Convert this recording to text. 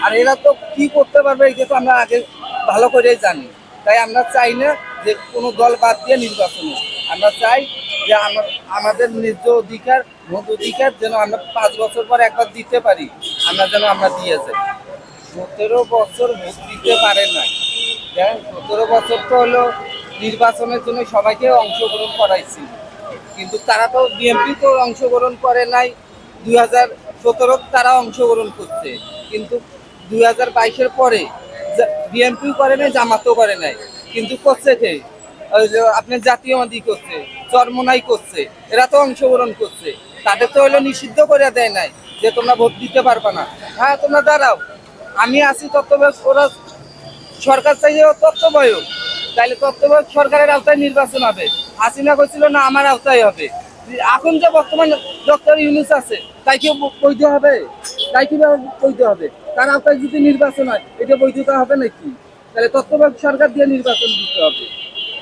আর এরা তো কি করতে পারবে এটা তো আমরা আগে ভালো করেই জানি। তাই আমরা চাই না যে কোনো দল বাদ দিয়ে নির্বাচনে, আমরা চাই যে আমাদের নিজ অধিকার, ভোট অধিকার যেন আমরা 5 বছর পর একবার দিতে পারি, আমরা দিয়ে যাই। 17 বছর ভোট দিতে পারে না, দেখেন 17 বছর তো হলো নির্বাচনের জন্য সবাইকে অংশগ্রহণ করাইছিল, কিন্তু তারা তো বিএনপি তো অংশগ্রহণ করে নাই। 2017 তারা অংশগ্রহণ করছে, কিন্তু 2022-এর পরে বিএনপিও করে নাই, জামাতও করে নাই, কিন্তু করছে কে? ওই যে আপনার জাতীয়বাদী করছে, চরমোনাই করছে, এরা তো অংশগ্রহণ করছে। তাদের তো হলো নিষিদ্ধ করে দেয় নাই যে তোমরা ভোট দিতে পারবে না। হ্যাঁ, তোমরা দাঁড়াও, আমি আছি তত্ত্বাবধায়ক, ওরা সরকার চাইছে তত্ত্বাবধায়ক, তাইলে তত্ত্বাবধায়ক সরকারের আওতায় নির্বাচন হবে। হাসিনা কইছিল না আমার আওতায় হবে। এখন যে বর্তমান ডক্টর ইউনূস আছে, তাই কি বৈধ হবে? তাই কি বৈধ হবে? তার আওতায় যদি নির্বাচন হয়, এটা বৈধতা হবে নাকি? তাহলে তত্ত্বাবধায়ক সরকার দিয়ে নির্বাচন দিতে হবে।